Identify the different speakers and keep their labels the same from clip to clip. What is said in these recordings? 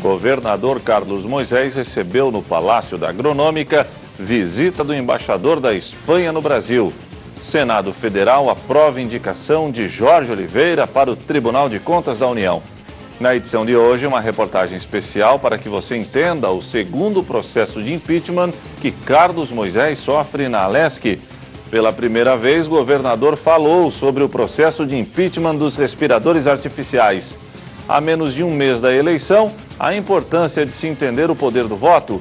Speaker 1: Governador Carlos Moisés recebeu no Palácio da Agronômica visita do embaixador da Espanha no Brasil. Senado Federal aprova indicação de Jorge Oliveira para o Tribunal de Contas da União. Na edição de hoje, uma reportagem especial para que você entenda o segundo processo de impeachment que Carlos Moisés sofre na Alesc. Pela primeira vez, o governador falou sobre o processo de impeachment dos respiradores artificiais. Há menos de um mês da eleição, a importância de se entender o poder do voto.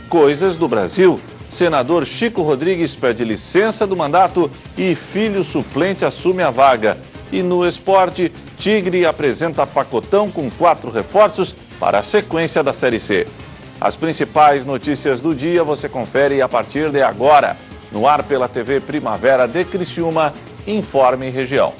Speaker 1: Coisas do Brasil. Senador Chico Rodrigues pede licença do mandato e filho suplente assume a vaga. E no esporte, Tigre apresenta pacotão com 4 reforços para a sequência da Série C. As principais notícias do dia você confere a partir de agora. No ar pela TV Primavera de Criciúma, Informe Região.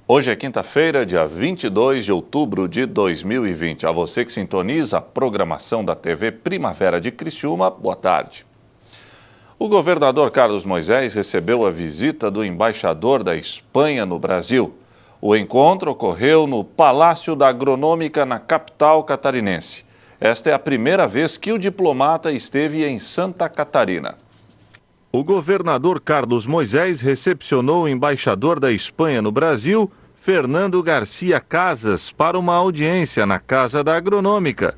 Speaker 1: Hoje é quinta-feira, dia 22 de outubro de 2020. A você que sintoniza a programação da TV Primavera de Criciúma, boa tarde. O governador Carlos Moisés recebeu a visita do embaixador da Espanha no Brasil. O encontro ocorreu no Palácio da Agronômica, na capital catarinense. Esta é a primeira vez que o diplomata esteve em Santa Catarina. O governador Carlos Moisés recepcionou o embaixador da Espanha no Brasil, Fernando Garcia Casas, para uma audiência na Casa da Agronômica.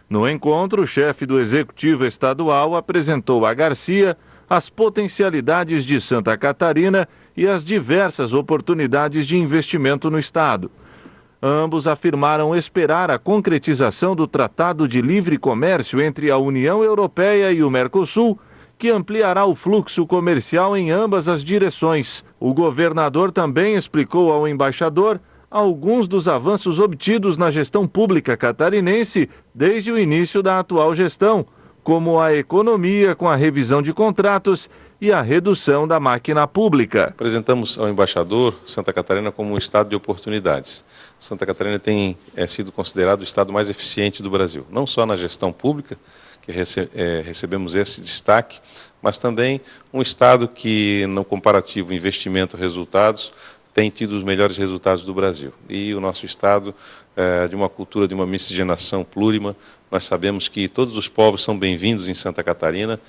Speaker 1: No encontro, o chefe do Executivo Estadual apresentou a Garcia as potencialidades de Santa Catarina e as diversas oportunidades de investimento no estado. Ambos afirmaram esperar a concretização do Tratado de Livre Comércio entre a União Europeia e o Mercosul, que ampliará o fluxo comercial em ambas as direções. O governador também explicou ao embaixador alguns dos avanços obtidos na gestão pública catarinense desde o início da atual gestão, como a economia com a revisão de contratos e a redução da máquina pública.
Speaker 2: Apresentamos ao embaixador Santa Catarina como um estado de oportunidades. Santa Catarina tem sido considerado o estado mais eficiente do Brasil, não só na gestão pública, que recebemos esse destaque, mas também um estado que, no comparativo investimento-resultados, tem tido os melhores resultados do Brasil. E o nosso estado, de uma cultura de uma miscigenação plurima, nós sabemos que todos os povos são bem-vindos em Santa Catarina,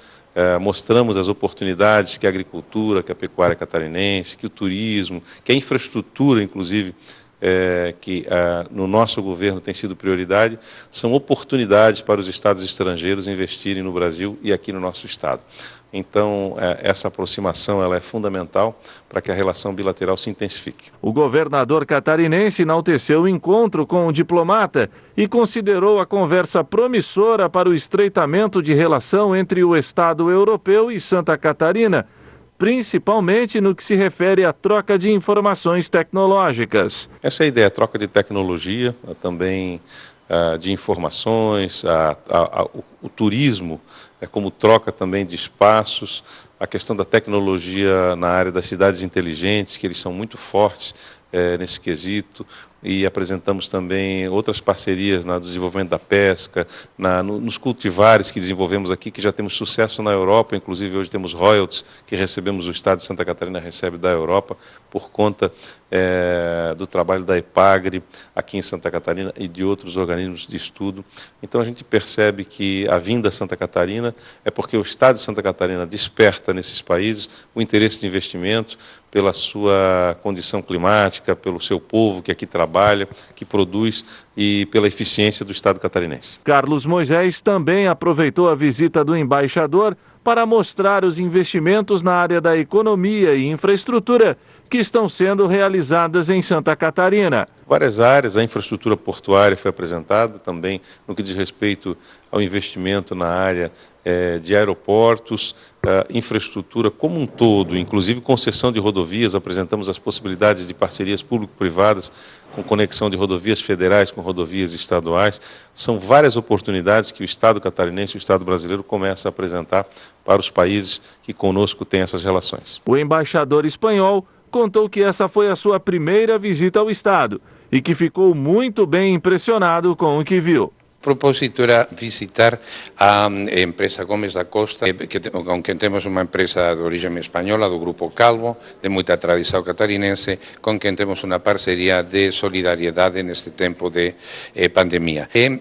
Speaker 2: mostramos as oportunidades que a agricultura, que a pecuária catarinense, que o turismo, que a infraestrutura, inclusive, que no nosso governo tem sido prioridade, são oportunidades para os estados estrangeiros investirem no Brasil e aqui no nosso estado. Então, essa aproximação ela é fundamental para que a relação bilateral se intensifique.
Speaker 1: O governador catarinense enalteceu o encontro com o diplomata e considerou a conversa promissora para o estreitamento de relação entre o Estado europeu e Santa Catarina, principalmente no que se refere à troca de informações tecnológicas.
Speaker 2: Essa é a ideia, a troca de tecnologia, também de informações, o turismo, como troca também de espaços, a questão da tecnologia na área das cidades inteligentes, que eles são muito fortes nesse quesito, e apresentamos também outras parcerias no desenvolvimento da pesca, nos cultivares que desenvolvemos aqui, que já temos sucesso na Europa, inclusive hoje temos royalties que recebemos, o Estado de Santa Catarina recebe da Europa, por conta do trabalho da EPAGRE aqui em Santa Catarina e de outros organismos de estudo. Então a gente percebe que a vinda a Santa Catarina é porque o Estado de Santa Catarina desperta nesses países o interesse de investimento pela sua condição climática, pelo seu povo que aqui trabalha, que produz e pela eficiência do Estado catarinense.
Speaker 1: Carlos Moisés também aproveitou a visita do embaixador para mostrar os investimentos na área da economia e infraestrutura que estão sendo realizadas em Santa Catarina.
Speaker 2: Várias áreas, a infraestrutura portuária foi apresentada também no que diz respeito ao investimento na área de aeroportos, infraestrutura como um todo, inclusive concessão de rodovias. Apresentamos as possibilidades de parcerias público-privadas com conexão de rodovias federais com rodovias estaduais. São várias oportunidades que o Estado catarinense e o Estado brasileiro começam a apresentar para os países que conosco têm essas relações.
Speaker 3: O embaixador espanhol contou que essa foi a sua primeira visita ao Estado e que ficou muito bem impressionado com o que viu.
Speaker 4: O propósito era visitar a empresa Gomes da Costa, con quem temos uma empresa de origem espanhola, do Grupo Calvo, de muita tradição catarinense, com quem temos uma parceria de solidariedade neste tempo de pandemia. E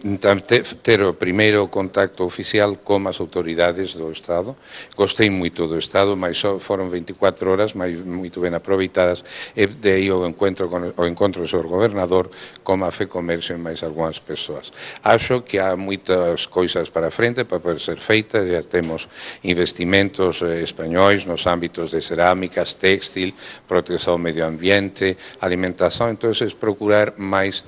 Speaker 4: ter o primeiro contacto oficial com as autoridades do Estado. Gostei muito do Estado, mas só foram 24 horas, mas muito bem aproveitadas, e daí o encontro do seu governador, com a FEComércio e mais algumas pessoas. Acho que há muitas coisas para frente para poder ser feitas, já temos investimentos espanhóis nos âmbitos de cerâmicas, téxtil, proteção ao meio ambiente, alimentação, então procurar mais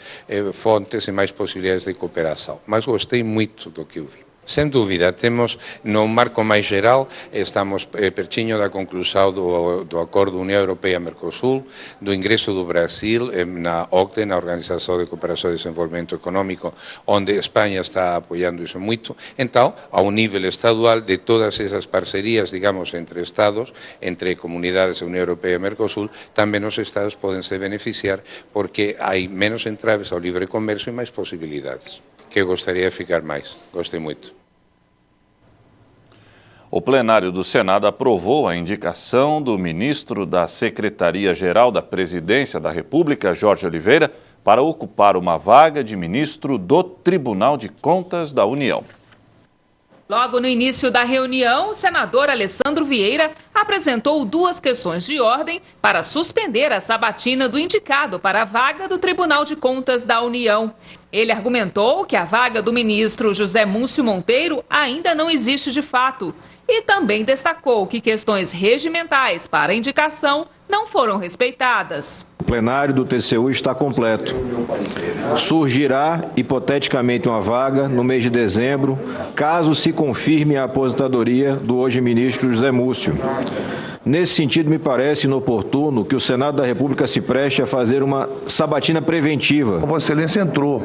Speaker 4: fontes e mais possibilidades de cooperação. Mas gostei muito do que eu vi. Sem dúvida, temos no marco mais geral, estamos pertinho da conclusão do Acordo União Europeia-Mercosul, do ingresso do Brasil na OCDE, na Organização de Cooperação e Desenvolvimento Econômico, onde Espanha está apoiando isso muito. Então, ao nível estadual, de todas essas parcerias, digamos, entre Estados, entre comunidades da União Europeia e Mercosul, também os Estados podem se beneficiar porque há menos entraves ao livre comércio e mais possibilidades. Que eu gostaria de ficar mais. Gostei muito.
Speaker 1: O plenário do Senado aprovou a indicação do ministro da Secretaria-Geral da Presidência da República, Jorge Oliveira, para ocupar uma vaga de ministro do Tribunal de Contas da União.
Speaker 5: Logo no início da reunião, o senador Alessandro Vieira apresentou duas questões de ordem para suspender a sabatina do indicado para a vaga do Tribunal de Contas da União. Ele argumentou que a vaga do ministro José Múcio Monteiro ainda não existe de fato e também destacou que questões regimentais para a indicação não foram respeitadas.
Speaker 6: O plenário do TCU está completo. Surgirá, hipoteticamente, uma vaga no mês de dezembro, caso se confirme a aposentadoria do hoje ministro José Múcio. Nesse sentido, me parece inoportuno que o Senado da República se preste a fazer uma sabatina preventiva.
Speaker 7: Vossa Excelência entrou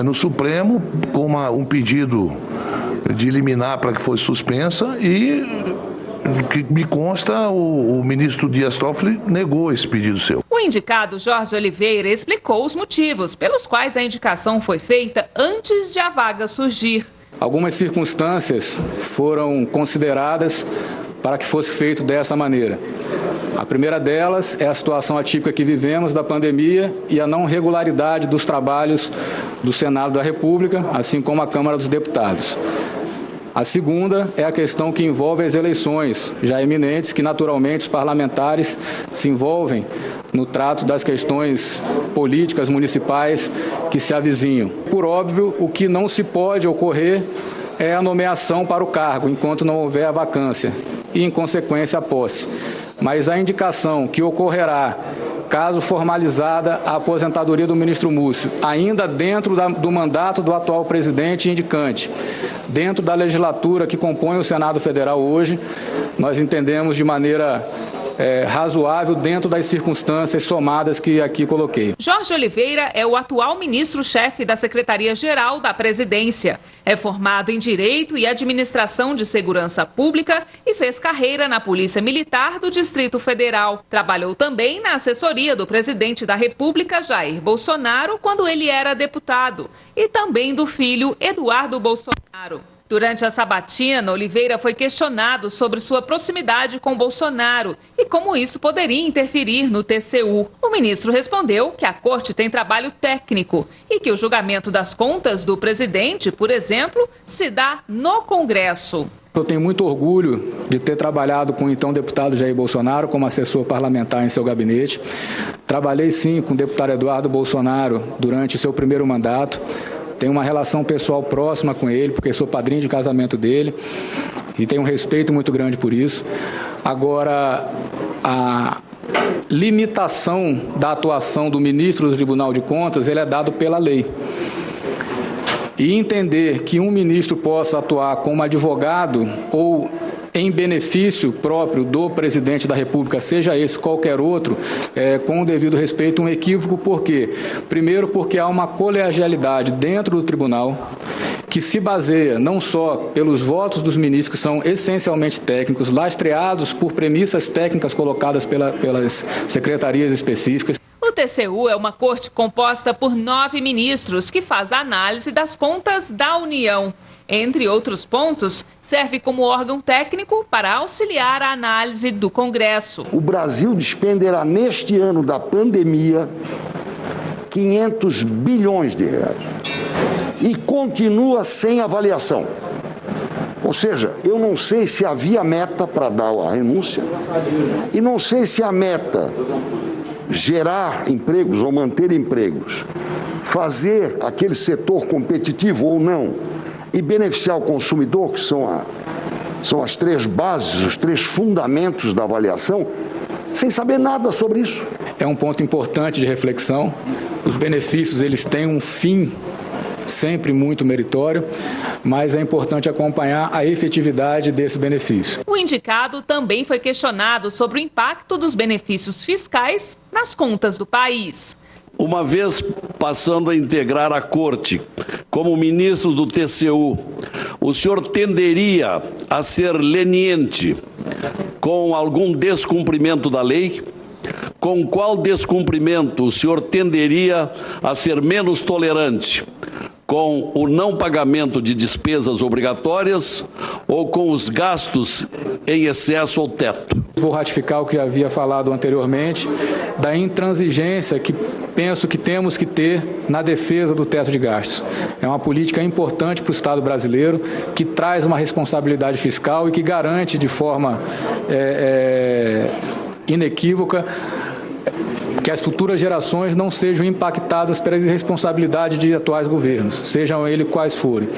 Speaker 7: no Supremo com um pedido de liminar para que fosse suspensa e, que me consta, o ministro Dias Toffoli negou esse pedido seu.
Speaker 5: O indicado Jorge Oliveira explicou os motivos pelos quais a indicação foi feita antes de a vaga surgir.
Speaker 8: Algumas circunstâncias foram consideradas para que fosse feito dessa maneira. A primeira delas é a situação atípica que vivemos da pandemia e a não regularidade dos trabalhos do Senado da República, assim como a Câmara dos Deputados. A segunda é a questão que envolve as eleições já eminentes, que naturalmente os parlamentares se envolvem no trato das questões políticas municipais que se avizinham. Por óbvio, o que não se pode ocorrer é a nomeação para o cargo, enquanto não houver a vacância e, em consequência, a posse. Mas a indicação que ocorrerá, caso formalizada a aposentadoria do ministro Múcio, ainda dentro do mandato do atual presidente e indicante, dentro da legislatura que compõe o Senado Federal hoje, nós entendemos de maneira razoável dentro das circunstâncias somadas que aqui coloquei.
Speaker 5: Jorge Oliveira é o atual ministro-chefe da Secretaria-Geral da Presidência. É formado em Direito e Administração de Segurança Pública e fez carreira na Polícia Militar do Distrito Federal. Trabalhou também na assessoria do presidente da República, Jair Bolsonaro, quando ele era deputado, e também do filho, Eduardo Bolsonaro. Durante a sabatina, Oliveira foi questionado sobre sua proximidade com Bolsonaro e como isso poderia interferir no TCU. O ministro respondeu que a corte tem trabalho técnico e que o julgamento das contas do presidente, por exemplo, se dá no Congresso.
Speaker 8: Eu tenho muito orgulho de ter trabalhado com o então deputado Jair Bolsonaro como assessor parlamentar em seu gabinete. Trabalhei sim com o deputado Eduardo Bolsonaro durante o seu primeiro mandato. Tenho uma relação pessoal próxima com ele, porque sou padrinho de casamento dele e tenho um respeito muito grande por isso. Agora, a limitação da atuação do ministro do Tribunal de Contas, ele é dado pela lei. E entender que um ministro possa atuar como advogado ou em benefício próprio do presidente da República, seja esse qualquer outro, com o devido respeito, um equívoco. Por quê? Primeiro, porque há uma colegialidade dentro do tribunal que se baseia não só pelos votos dos ministros, que são essencialmente técnicos, lastreados por premissas técnicas colocadas pelas secretarias específicas.
Speaker 5: O TCU é uma corte composta por 9 ministros que faz a análise das contas da União. Entre outros pontos, serve como órgão técnico para auxiliar a análise do Congresso.
Speaker 9: O Brasil despenderá neste ano da pandemia 500 bilhões de reais e continua sem avaliação. Ou seja, eu não sei se havia meta para dar a renúncia e não sei se a meta gerar empregos ou manter empregos, fazer aquele setor competitivo ou não e beneficiar o consumidor, que são as 3 bases, os 3 fundamentos da avaliação, sem saber nada sobre isso.
Speaker 8: É um ponto importante de reflexão. Os benefícios, eles têm um fim sempre muito meritório, mas é importante acompanhar a efetividade desse benefício.
Speaker 5: O indicado também foi questionado sobre o impacto dos benefícios fiscais nas contas do país.
Speaker 10: Uma vez passando a integrar a Corte como ministro do TCU, o senhor tenderia a ser leniente com algum descumprimento da lei? Com qual descumprimento o senhor tenderia a ser menos tolerante? Com o não pagamento de despesas obrigatórias ou com os gastos em excesso ou teto?
Speaker 8: Vou ratificar o que havia falado anteriormente, da intransigência que penso que temos que ter na defesa do teto de gastos. É uma política importante para o Estado brasileiro, que traz uma responsabilidade fiscal e que garante de forma inequívoca que as futuras gerações não sejam impactadas pela irresponsabilidade de atuais governos, sejam eles quais forem.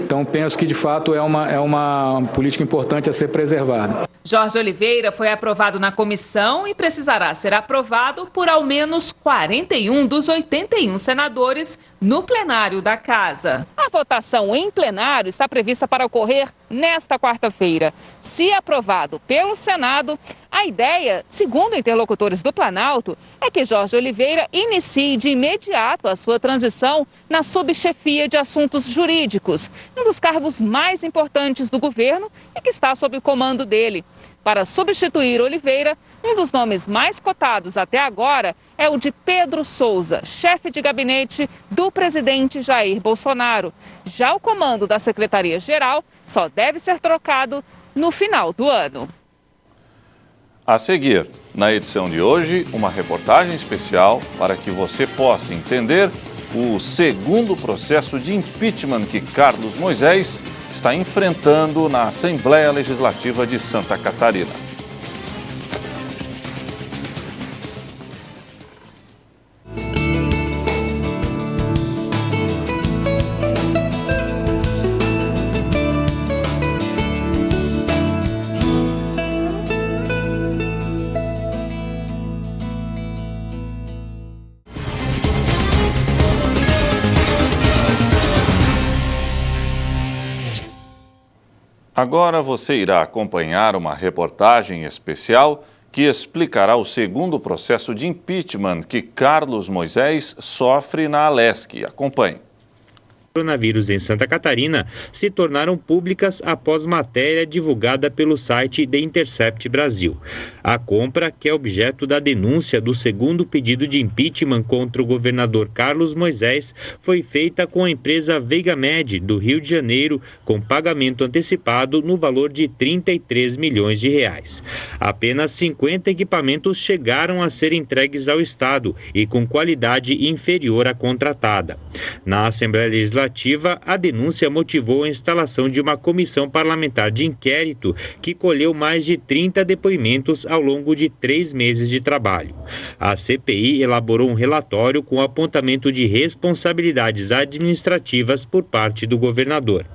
Speaker 8: Então, penso que, de fato, é uma política importante a ser preservada.
Speaker 5: Jorge Oliveira foi aprovado na comissão e precisará ser aprovado por ao menos 41 dos 81 senadores no plenário da Casa. A votação em plenário está prevista para ocorrer nesta quarta-feira. Se aprovado pelo Senado, a ideia, segundo interlocutores do Planalto, é que Jorge Oliveira inicie de imediato a sua transição na subchefia de assuntos jurídicos, um dos cargos mais importantes do governo e que está sob o comando dele. Para substituir Oliveira, um dos nomes mais cotados até agora é o de Pedro Souza, chefe de gabinete do presidente Jair Bolsonaro. Já o comando da Secretaria-Geral só deve ser trocado no final do ano.
Speaker 1: A seguir, na edição de hoje, uma reportagem especial para que você possa entender o segundo processo de impeachment que Carlos Moisés está enfrentando na Assembleia Legislativa de Santa Catarina. Agora você irá acompanhar uma reportagem especial que explicará o segundo processo de impeachment que Carlos Moisés sofre na Alesc. Acompanhe.
Speaker 11: Coronavírus em Santa Catarina se tornaram públicas após matéria divulgada pelo site The Intercept Brasil. A compra, que é objeto da denúncia do segundo pedido de impeachment contra o governador Carlos Moisés, foi feita com a empresa VeigaMed, do Rio de Janeiro, com pagamento antecipado no valor de 33 milhões de reais. Apenas 50 equipamentos chegaram a ser entregues ao Estado e com qualidade inferior à contratada. Na Assembleia Legislativa, a denúncia motivou a instalação de uma comissão parlamentar de inquérito que colheu mais de 30 depoimentos ao longo de 3 meses de trabalho. A CPI elaborou um relatório com apontamento de responsabilidades administrativas por parte do governador.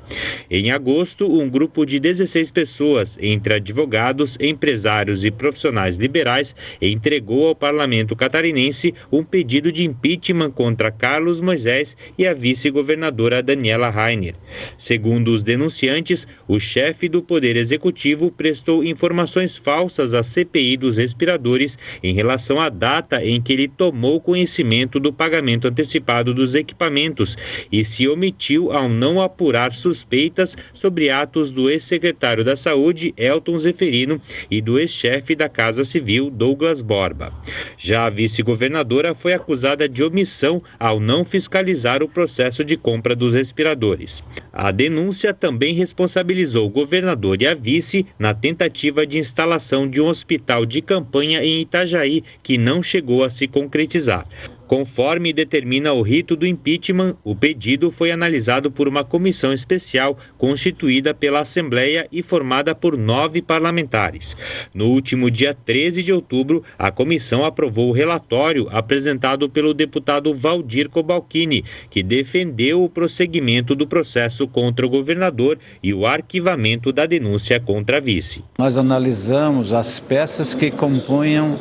Speaker 11: Em agosto, um grupo de 16 pessoas, entre advogados, empresários e profissionais liberais, entregou ao parlamento catarinense um pedido de impeachment contra Carlos Moisés e a vice-governadora Daniela Rainer. Segundo os denunciantes, o chefe do Poder Executivo prestou informações falsas à CPI dos respiradores em relação à data em que ele tomou conhecimento do pagamento antecipado dos equipamentos e se omitiu ao não apurar suspeitas sobre atos do ex-secretário da Saúde, Elton Zeferino, e do ex-chefe da Casa Civil, Douglas Borba. Já a vice-governadora foi acusada de omissão ao não fiscalizar o processo de compra dos respiradores. A denúncia também responsabilizou o governador e a vice na tentativa de instalação de um hospital de campanha em Itajaí, que não chegou a se concretizar. Conforme determina o rito do impeachment, o pedido foi analisado por uma comissão especial constituída pela Assembleia e formada por 9 parlamentares. No último dia 13 de outubro, a comissão aprovou o relatório apresentado pelo deputado Valdir Cobalcini, que defendeu o prosseguimento do processo contra o governador e o arquivamento da denúncia contra a vice.
Speaker 12: Nós analisamos as peças que compunham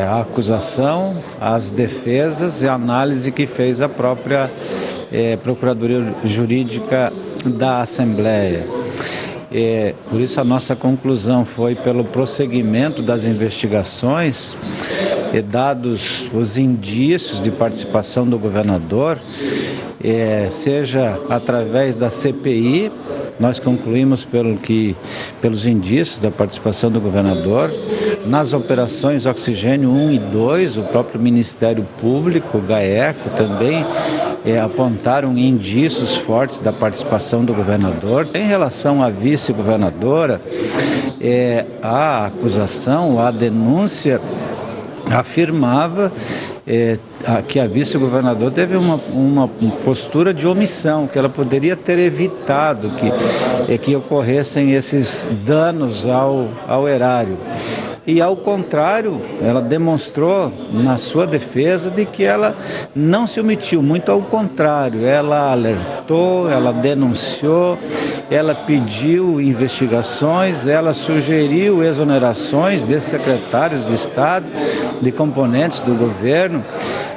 Speaker 12: a acusação, as defesas e a análise que fez a própria Procuradoria Jurídica da Assembleia. Por isso a nossa conclusão foi pelo prosseguimento das investigações, dados os indícios de participação do governador, seja através da CPI, nós concluímos pelos indícios da participação do governador, nas operações Oxigênio 1 e 2, o próprio Ministério Público, o GAECO, também apontaram indícios fortes da participação do governador. Em relação à vice-governadora, a acusação, a denúncia afirmava que a vice-governadora teve uma postura de omissão, que ela poderia ter evitado que ocorressem esses danos ao erário. E, ao contrário, ela demonstrou na sua defesa de que ela não se omitiu, muito ao contrário, ela alertou, ela denunciou, ela pediu investigações, ela sugeriu exonerações de secretários de Estado, de componentes do governo,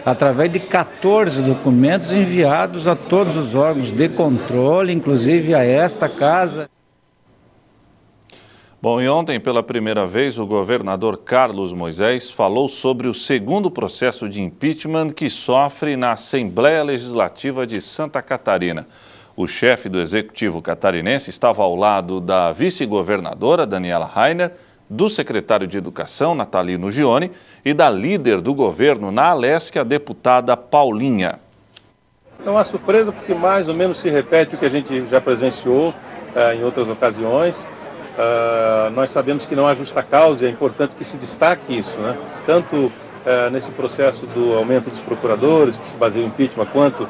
Speaker 12: através de 14 documentos enviados a todos os órgãos de controle, inclusive a esta casa.
Speaker 1: Bom, e ontem, pela primeira vez, o governador Carlos Moisés falou sobre o segundo processo de impeachment que sofre na Assembleia Legislativa de Santa Catarina. O chefe do Executivo catarinense estava ao lado da vice-governadora, Daniela Rainer, do secretário de Educação, Natalino Gione, e da líder do governo na Alesc, a deputada Paulinha.
Speaker 13: É uma surpresa porque mais ou menos se repete o que a gente já presenciou em outras ocasiões. Nós sabemos que não há justa causa e é importante que se destaque isso, né? Tanto nesse processo do aumento dos procuradores, que se baseia no impeachment, quanto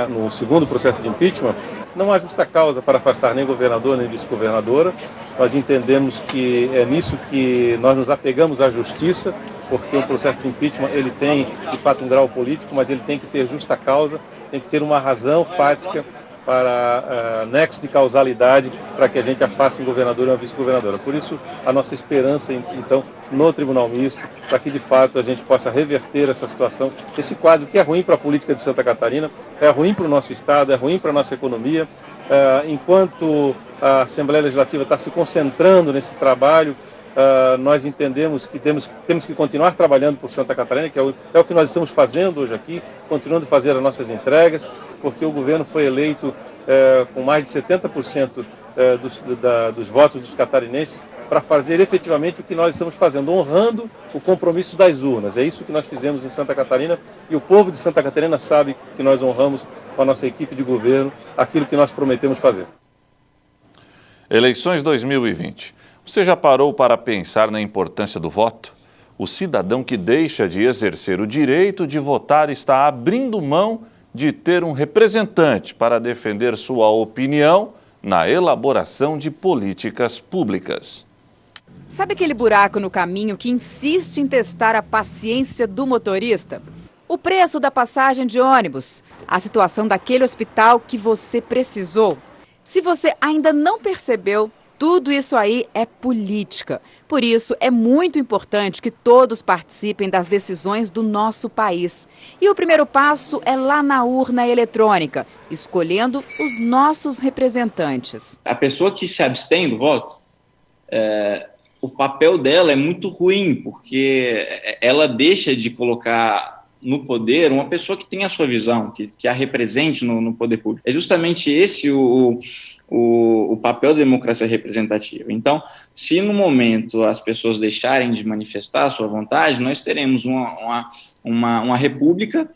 Speaker 13: no segundo processo de impeachment, não há justa causa para afastar nem governador nem vice-governadora. Nós entendemos que é nisso que nós nos apegamos à justiça, porque o processo de impeachment ele tem, de fato, um grau político, mas ele tem que ter justa causa, tem que ter uma razão fática para nexo de causalidade para que a gente afaste um governador e uma vice-governadora. Por isso, a nossa esperança, então, no Tribunal Misto, para que, de fato, a gente possa reverter essa situação, esse quadro que é ruim para a política de Santa Catarina, é ruim para o nosso Estado, é ruim para a nossa economia. Enquanto a Assembleia Legislativa está se concentrando nesse trabalho, nós entendemos que temos que continuar trabalhando por Santa Catarina, que é o que nós estamos fazendo hoje aqui, continuando a fazer as nossas entregas, porque o governo foi eleito com mais de 70% dos votos dos catarinenses para fazer efetivamente o que nós estamos fazendo, honrando o compromisso das urnas. É isso que nós fizemos em Santa Catarina e o povo de Santa Catarina sabe que nós honramos com a nossa equipe de governo aquilo que nós prometemos fazer.
Speaker 1: Eleições 2020. Você já parou para pensar na importância do voto? O cidadão que deixa de exercer o direito de votar está abrindo mão de ter um representante para defender sua opinião na elaboração de políticas públicas.
Speaker 14: Sabe aquele buraco no caminho que insiste em testar a paciência do motorista? O preço da passagem de ônibus, a situação daquele hospital que você precisou. Se você ainda não percebeu, tudo isso aí é política. Por isso, é muito importante que todos participem das decisões do nosso país. E o primeiro passo é lá na urna eletrônica, escolhendo os nossos representantes.
Speaker 15: A pessoa que se abstém do voto, o papel dela é muito ruim, porque ela deixa de colocar no poder uma pessoa que tem a sua visão, que a represente no poder público. É justamente esse o papel da democracia representativa. Então, se no momento as pessoas deixarem de manifestar a sua vontade, nós teremos uma república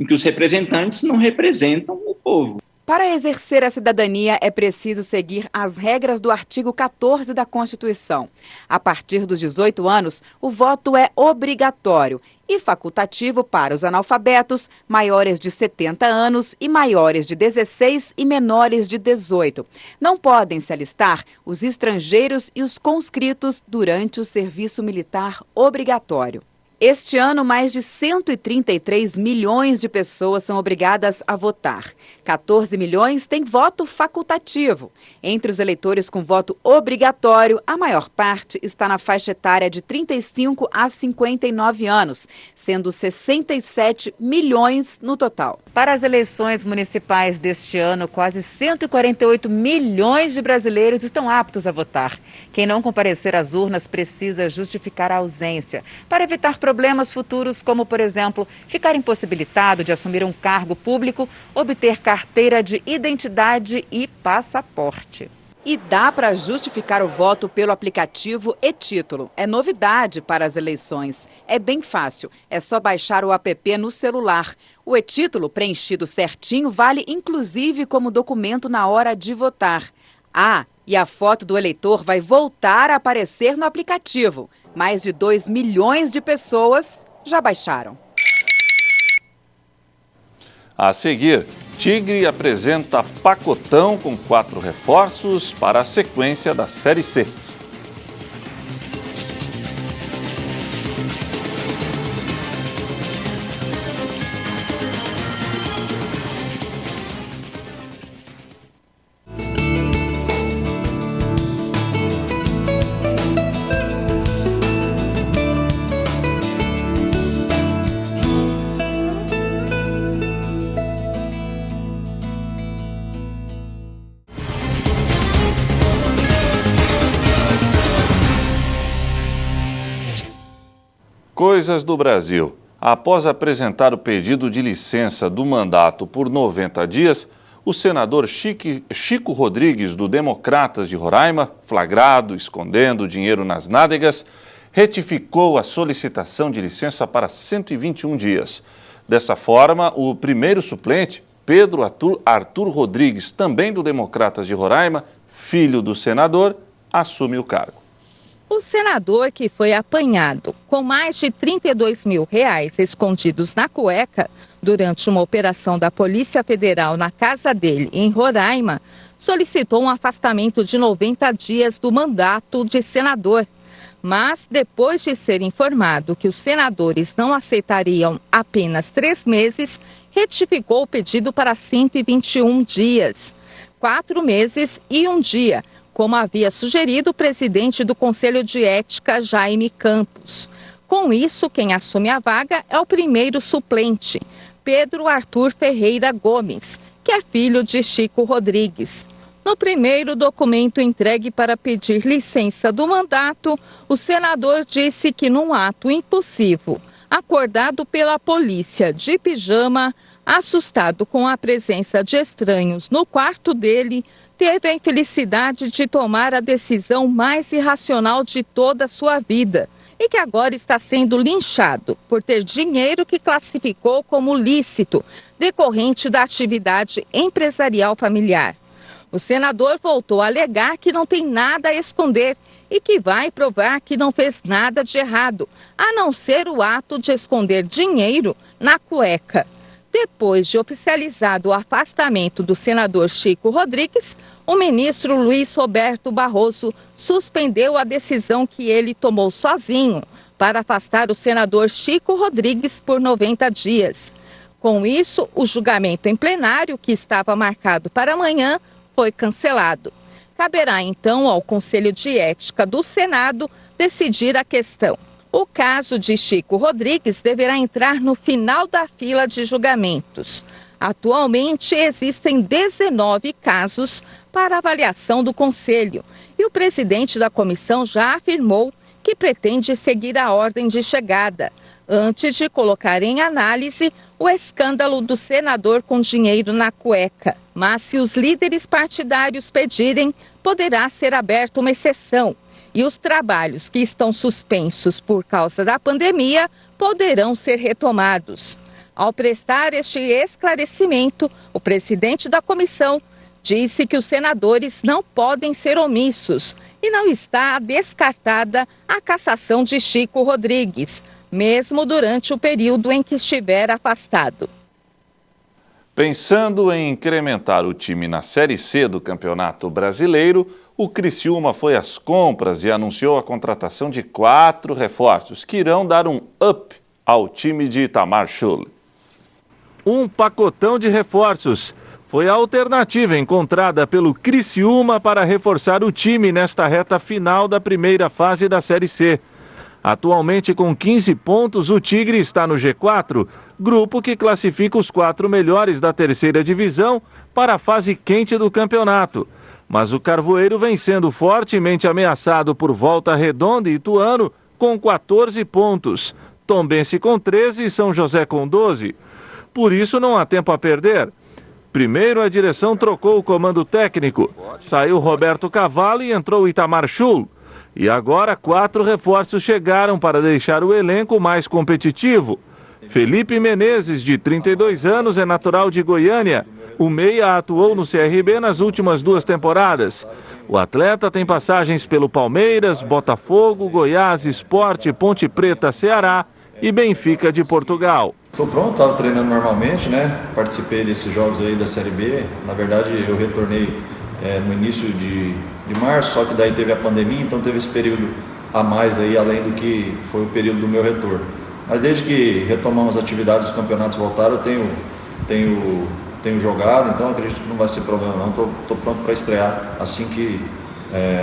Speaker 15: em que os representantes não representam o povo.
Speaker 14: Para exercer a cidadania, é preciso seguir as regras do artigo 14 da Constituição. A partir dos 18 anos, o voto é obrigatório e facultativo para os analfabetos, maiores de 70 anos e maiores de 16 e menores de 18. Não podem se alistar os estrangeiros e os conscritos durante o serviço militar obrigatório. Este ano, mais de 133 milhões de pessoas são obrigadas a votar. 14 milhões têm voto facultativo. Entre os eleitores com voto obrigatório, a maior parte está na faixa etária de 35 a 59 anos, sendo 67 milhões no total. Para as eleições municipais deste ano, quase 148 milhões de brasileiros estão aptos a votar. Quem não comparecer às urnas precisa justificar a ausência, para evitar problemas futuros, como, por exemplo, ficar impossibilitado de assumir um cargo público, obter carteira de identidade e passaporte. E dá para justificar o voto pelo aplicativo e-Título. É novidade para as eleições. É bem fácil, é só baixar o app no celular. O e-Título, preenchido certinho, vale inclusive como documento na hora de votar. E a foto do eleitor vai voltar a aparecer no aplicativo. Mais de 2 milhões de pessoas já baixaram.
Speaker 1: A seguir, Tigre apresenta pacotão com 4 reforços para a sequência da Série C. Coisas do Brasil. Após apresentar o pedido de licença do mandato por 90 dias, o senador Chico Rodrigues, do Democratas de Roraima, flagrado escondendo dinheiro nas nádegas, retificou a solicitação de licença para 121 dias. Dessa forma, o primeiro suplente, Pedro Arthur Rodrigues, também do Democratas de Roraima, filho do senador, assume o cargo.
Speaker 16: O senador, que foi apanhado com mais de R$32 mil escondidos na cueca durante uma operação da Polícia Federal na casa dele, em Roraima, solicitou um afastamento de 90 dias do mandato de senador. Mas, depois de ser informado que os senadores não aceitariam apenas 3 meses, retificou o pedido para 121 dias, 4 meses e 1 dia, como havia sugerido o presidente do Conselho de Ética, Jaime Campos. Com isso, quem assume a vaga é o primeiro suplente, Pedro Arthur Ferreira Gomes, que é filho de Chico Rodrigues. No primeiro documento entregue para pedir licença do mandato, o senador disse que num ato impulsivo, acordado pela polícia de pijama, assustado com a presença de estranhos no quarto dele, teve a infelicidade de tomar a decisão mais irracional de toda a sua vida e que agora está sendo linchado por ter dinheiro que classificou como lícito, decorrente da atividade empresarial familiar. O senador voltou a alegar que não tem nada a esconder e que vai provar que não fez nada de errado, a não ser o ato de esconder dinheiro na cueca. Depois de oficializado o afastamento do senador Chico Rodrigues, o ministro Luiz Roberto Barroso suspendeu a decisão que ele tomou sozinho para afastar o senador Chico Rodrigues por 90 dias. Com isso, o julgamento em plenário, que estava marcado para amanhã, foi cancelado. Caberá então ao Conselho de Ética do Senado decidir a questão. O caso de Chico Rodrigues deverá entrar no final da fila de julgamentos. Atualmente, existem 19 casos para avaliação do Conselho e o presidente da comissão já afirmou que pretende seguir a ordem de chegada, antes de colocar em análise o escândalo do senador com dinheiro na cueca. Mas se os líderes partidários pedirem, poderá ser aberta uma exceção e os trabalhos que estão suspensos por causa da pandemia poderão ser retomados. Ao prestar este esclarecimento, o presidente da comissão disse que os senadores não podem ser omissos e não está descartada a cassação de Chico Rodrigues, mesmo durante o período em que estiver afastado.
Speaker 1: Pensando em incrementar o time na Série C do Campeonato Brasileiro, o Criciúma foi às compras e anunciou a contratação de 4 reforços que irão dar um up ao time de Itamar Schulli.
Speaker 3: Um pacotão de reforços foi a alternativa encontrada pelo Criciúma para reforçar o time nesta reta final da primeira fase da Série C. Atualmente, com 15 pontos, o Tigre está no G4, grupo que classifica os 4 melhores da terceira divisão para a fase quente do campeonato. Mas o Carvoeiro vem sendo fortemente ameaçado por Volta Redonda e Ituano, com 14 pontos, Tombense com 13 e São José com 12. Por isso, não há tempo a perder. Primeiro, a direção trocou o comando técnico. Saiu Roberto Cavalo e entrou Itamar Schulli. E agora 4 reforços chegaram para deixar o elenco mais competitivo. Felipe Menezes, de 32 anos, é natural de Goiânia. O meia atuou no CRB nas últimas 2 temporadas. O atleta tem passagens pelo Palmeiras, Botafogo, Goiás, Sport, Ponte Preta, Ceará e Benfica de Portugal.
Speaker 17: Estou pronto, estava treinando normalmente, né? Participei desses jogos aí da Série B. Na verdade, eu retornei no início de março, só que daí teve a pandemia, então teve esse período a mais aí, além do que foi o período do meu retorno. Mas desde que retomamos as atividades, os campeonatos voltaram, eu tenho jogado, então acredito que não vai ser problema não. Estou pronto para estrear assim que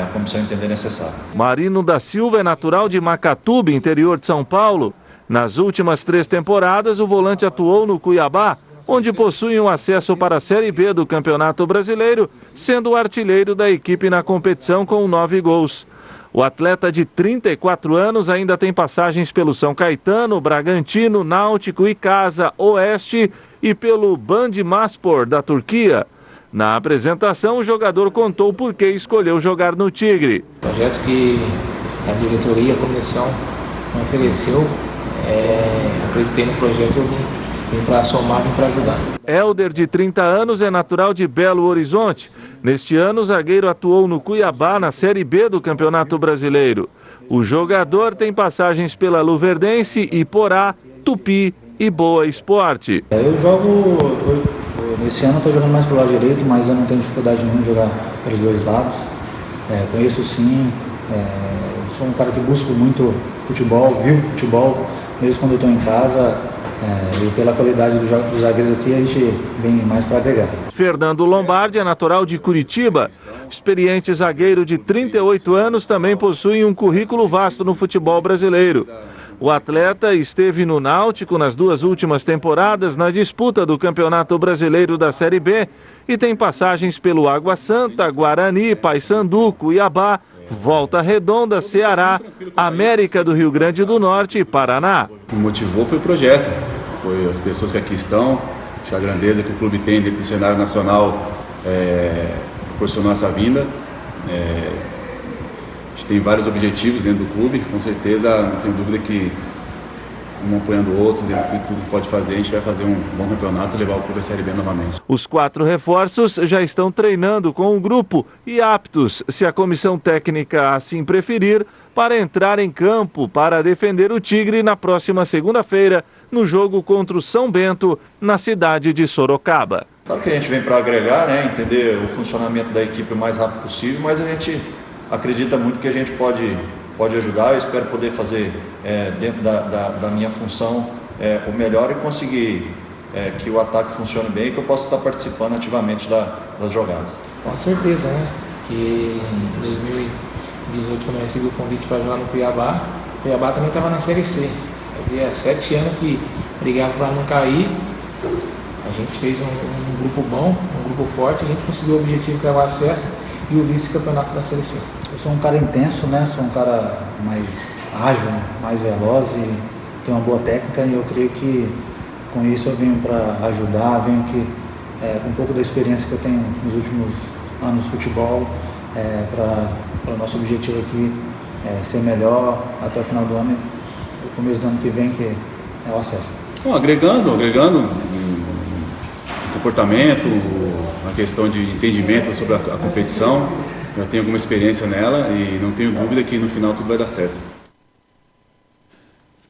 Speaker 17: a comissão entender necessário.
Speaker 3: Marino da Silva é natural de Macatuba, interior de São Paulo. Nas últimas 3 temporadas, o volante atuou no Cuiabá, onde possui um acesso para a Série B do Campeonato Brasileiro, sendo o artilheiro da equipe na competição com 9 gols. O atleta de 34 anos ainda tem passagens pelo São Caetano, Bragantino, Náutico, Icasa, Oeste e pelo Bandırmaspor da Turquia. Na apresentação, o jogador contou por que escolheu jogar no Tigre.
Speaker 18: Projeto que a diretoria, a comissão me ofereceu, acreditei no projeto, eu vim para somar, vim para ajudar.
Speaker 3: Hélder, de 30 anos, é natural de Belo Horizonte. Neste ano, o zagueiro atuou no Cuiabá, na Série B do Campeonato Brasileiro. O jogador tem passagens pela Luverdense, Iporá, Tupi e Boa Esporte.
Speaker 18: Eu jogo, nesse ano eu estou jogando mais pelo lado direito, mas eu não tenho dificuldade nenhuma de jogar pelos 2 lados. Conheço sim, eu sou um cara que busco muito futebol, vivo futebol, mesmo quando eu estou em casa. E pela qualidade dos zagueiros aqui, a gente vem mais para agregar.
Speaker 3: Fernando Lombardi é natural de Curitiba. Experiente zagueiro de 38 anos, também possui um currículo vasto no futebol brasileiro. O atleta esteve no Náutico nas 2 últimas temporadas na disputa do Campeonato Brasileiro da Série B e tem passagens pelo Água Santa, Guarani, Paysandu, Cuiabá, Volta Redonda, Ceará, América do Rio Grande do Norte e Paraná.
Speaker 19: O que me motivou foi o projeto, foi as pessoas que aqui estão, a grandeza que o clube tem dentro do cenário nacional proporcionou essa vinda. A gente tem vários objetivos dentro do clube, com certeza, não tenho dúvida que um apoiando o outro, dentro de tudo que pode fazer, a gente vai fazer um bom campeonato e levar o clube à Série B novamente.
Speaker 3: Os 4 reforços já estão treinando com o grupo e aptos, se a comissão técnica assim preferir, para entrar em campo para defender o Tigre na próxima segunda-feira, no jogo contra o São Bento, na cidade de Sorocaba.
Speaker 17: Claro que a gente vem para agregar, né, entender o funcionamento da equipe o mais rápido possível, mas a gente acredita muito que a gente pode ajudar. Eu espero poder fazer, dentro da minha função, o melhor e conseguir que o ataque funcione bem e que eu possa estar participando ativamente das jogadas.
Speaker 20: Com certeza, né? Que em 2018, quando eu recebi o convite para jogar no Cuiabá, o Cuiabá também estava na Série C. Fazia 7 anos que brigava para não cair. A gente fez um grupo bom, um grupo forte, a gente conseguiu o objetivo que é o acesso e o vice-campeonato da Série C.
Speaker 18: Eu sou um cara intenso, né? Sou um cara mais ágil, mais veloz e tenho uma boa técnica, e eu creio que com isso eu venho para ajudar, venho que com um pouco da experiência que eu tenho nos últimos anos de futebol, para o nosso objetivo aqui ser melhor até o final do ano e o começo do ano que vem, que é o acesso.
Speaker 19: Bom, agregando comportamento, a questão de entendimento sobre a competição, já tenho alguma experiência nela e não tenho dúvida que no final tudo vai dar certo.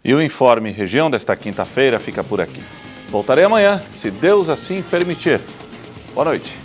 Speaker 1: E o Informe Região desta quinta-feira fica por aqui. Voltarei amanhã, se Deus assim permitir. Boa noite.